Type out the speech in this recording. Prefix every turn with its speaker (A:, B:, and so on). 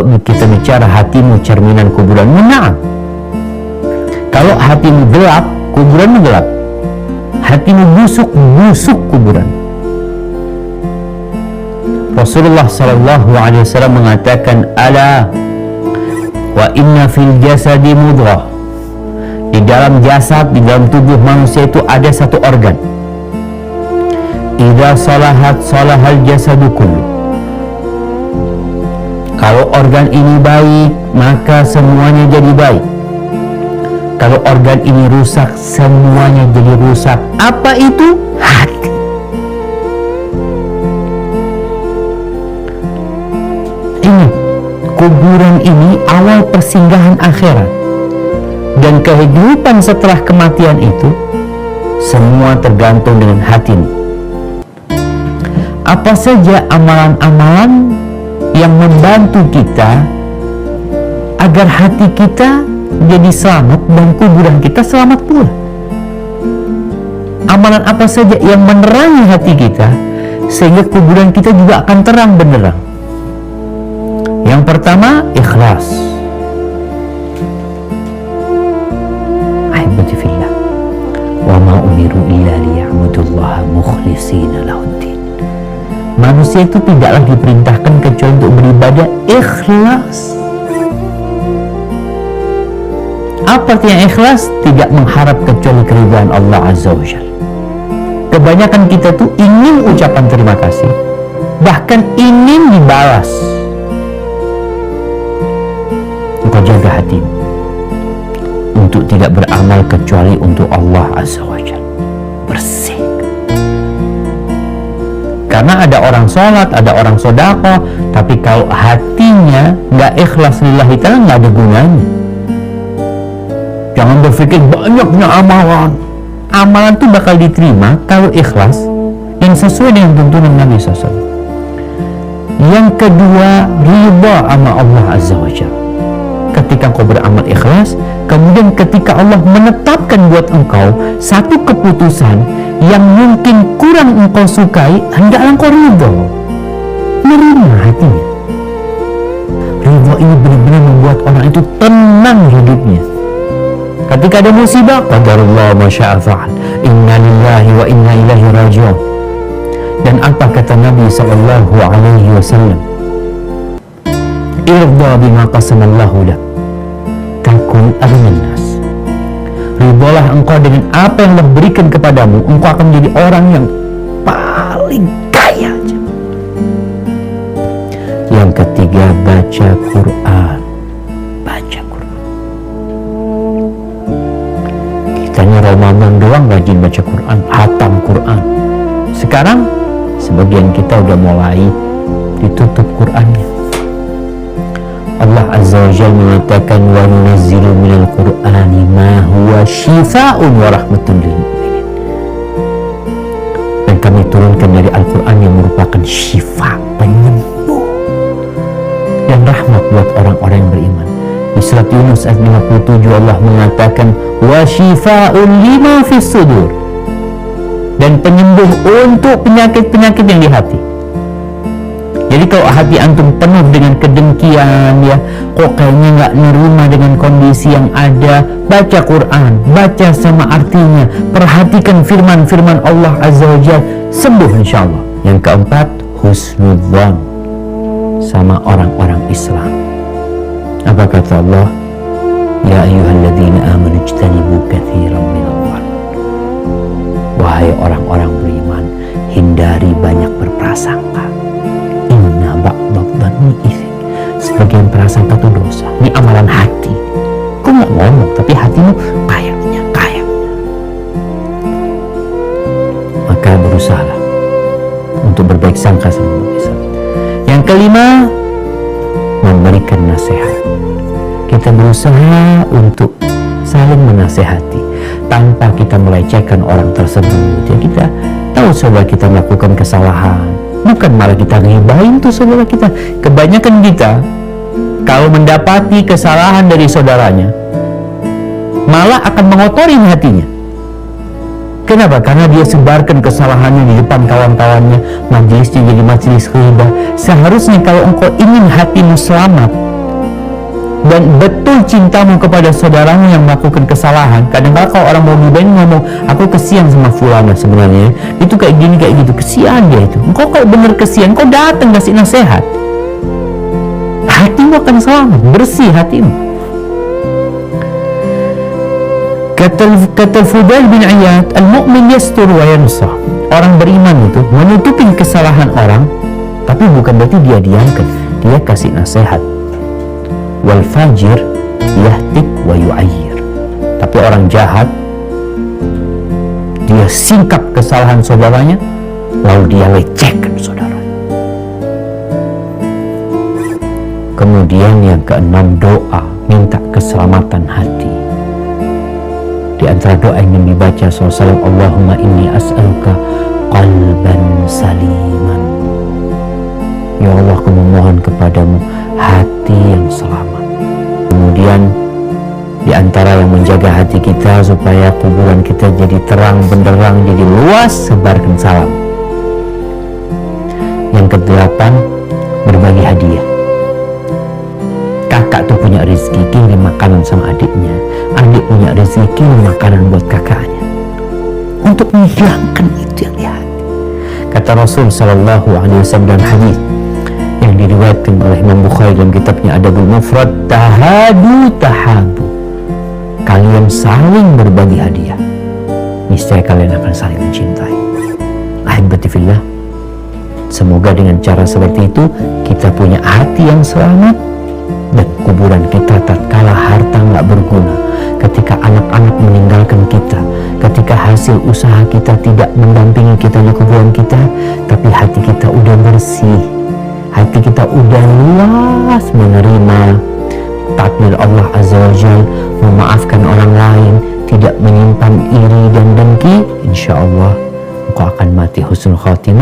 A: kalau kita bicara hatimu cerminan kuburanmu, na'am. Kalau hatimu gelap, kuburanmu gelap. Hatimu busuk, busuk kuburan. Rasulullah SAW mengatakan, ala wa inna fil jasadi mudghah. Di dalam jasad, di dalam tubuh manusia itu ada satu organ. Idza salahat salahal jasadu kullu. Kalau organ ini baik, maka semuanya jadi baik. Kalau organ ini rusak, semuanya jadi rusak. Apa itu? Hati. Ingat, kuburan ini awal persinggahan akhirat. Dan kehidupan setelah kematian itu semua tergantung dengan hatimu. Apa saja amalan-amalan yang membantu kita agar hati kita jadi selamat dan kuburan kita selamat pula. Amalan apa saja yang menerangi hati kita sehingga kuburan kita juga akan terang benderang. Yang pertama, ikhlas. Ahibati fillah, wa ma umiru illa liya'budullaha mukhlishina lahuddin. Manusia itu tidaklah diperintahkan kecuali untuk beribadah ikhlas. Apa artinya ikhlas? Tidak mengharap kecuali keridhaan Allah Azza wa Jalla. Kebanyakan kita tuh ingin ucapan terima kasih, bahkan ingin dibalas. Engkau jaga hatimu untuk tidak beramal kecuali untuk Allah Azza wa Jalla. Bersih. Karena ada orang sholat, ada orang sodaqah, tapi kalau hatinya nggak ikhlas lillahi ta'ala, nggak ada gunanya. Jangan berpikir banyaknya amalan. Amalan itu bakal diterima kalau ikhlas yang sesuai dengan tuntunan Nabi SAW. Yang kedua, ridha sama Allah Azza wa Jalla. Ketika engkau beramal ikhlas, kemudian ketika Allah menetapkan buat engkau satu keputusan yang mungkin kurang engkau sukai, hendaklah engkau ridha, menerima hatinya. Ridha ini benar-benar membuat orang itu tenang hidupnya. Ketika ada musibah, qadarullah ma syaa fa'al, inna lillahi wa inna ilaihi raji'un. Dan apa kata Nabi sallallahu alaihi wasallam? Irda bima qasamallahu lak takun aghnan nas. Ridhalah engkau dengan apa yang Allah berikan kepadamu, engkau akan menjadi orang yang paling kaya. Yang ketiga, baca Quran. Baca Quran. Kitanya Ramadan doang rajin baca Quran, hatam Quran. Sekarang sebagian kita udah mulai ditutup Qurannya. Allah Azza wa Jalla mengatakan, wa nunazzilu minal Qur'ani ma huwa shifaa'un wa rahmatun lil mu'minin. Dan kami turunkan dari Al-Quran yang merupakan syifa, penyembuh dan rahmat buat orang-orang yang beriman. Di surat Yunus ayat 57 Allah mengatakan, wa shifaa'un lima fis sudur, dan penyembuh untuk penyakit-penyakit yang di hati. Jadi kalau hati antum penuh dengan kedengkian, ya kok kayaknya nggak nerima dengan kondisi yang ada, baca Quran, baca sama artinya, perhatikan firman-firman Allah Azza wa Jalla, sembuh insya Allah. Yang keempat, husnudzan sama orang-orang Islam. Apa kata Allah? Ya ayyuhalladzina amanu ijtanibu katsiran minadh-dhann. Wahai orang-orang beriman, hindari banyak berprasangka. Inna ba'dadh-dhanni ithm. Sebagian prasangka itu dosa. Ini amalan hati. Kau nggak ngomong, tapi hatimu kayaknya. Maka berusahalah untuk berbaik sangka sama manusia. Yang kelima, memberikan nasihat. Kita berusaha untuk saling menasehati tanpa kita melecehkan orang tersebut. Ya, kita tahu saudara kita melakukan kesalahan, bukan malah kita ngibahin tuh saudara kita. Kebanyakan kita kalau mendapati kesalahan dari saudaranya, malah akan mengotorin hatinya. Kenapa? Karena dia sebarkan kesalahannya di depan kawan-kawannya, majelisnya jadi majelis ghibah. Seharusnya kalau engkau ingin hatimu selamat, dan betul cintamu kepada saudaramu yang melakukan kesalahan. Kadang-kadang kalau orang mau gibahin ngomong, aku kesian sama fulana, sebenarnya itu kayak gini kayak gitu, kesian dia itu. Engkau kalau bener kesian, kau datang kasih nasihat, hatimu akan selamat, bersih hatimu. Kata Fudail bin Iyad, al-mu'min yastur wa yansa. Orang beriman itu menutupi kesalahan orang, tapi bukan berarti dia diamkan, dia kasih nasihat. Wal fajir yahtik wa yu'ayyir. Tapi orang jahat, dia singkap kesalahan saudaranya, lalu dia lecehkan saudaranya. Kemudian yang keenam, doa minta keselamatan hati. Di antara doa yang dibaca SAW, Allahumma inni as'aluka qalban saliman. Ya Allah, aku memohon kepadamu hati yang selamat. Kemudian di antara yang menjaga hati kita supaya kuburan kita jadi terang benderang, jadi luas, sebarkan salam. Yang kedelapan, berbagi hadiah. Kakak tuh punya rezeki, kirim makanan sama adiknya. Adik punya rezeki, kirim makanan buat kakaknya, untuk menghilangkan itu yang di hati. Kata Rasul Sallallahu Alaihi Wasallam dalam hadis yang diriwayatkan oleh Imam Bukhari dalam kitabnya Adabul Mufrad, tahadu tahabu. Kalian saling berbagi hadiah, niscaya kalian akan saling mencintai. Ahibati fillah, semoga dengan cara seperti itu kita punya hati yang selamat, dan kuburan kita tatkala harta nggak berguna, ketika anak-anak meninggalkan kita, ketika hasil usaha kita tidak mendampingi kita di kuburan kita, tapi hati kita udah bersih, hati kita udah luas menerima takdir Allah Azza wa Jal, memaafkan orang lain, tidak menyimpan iri dan dengki, insya Allah engkau akan mati husnul khatimah.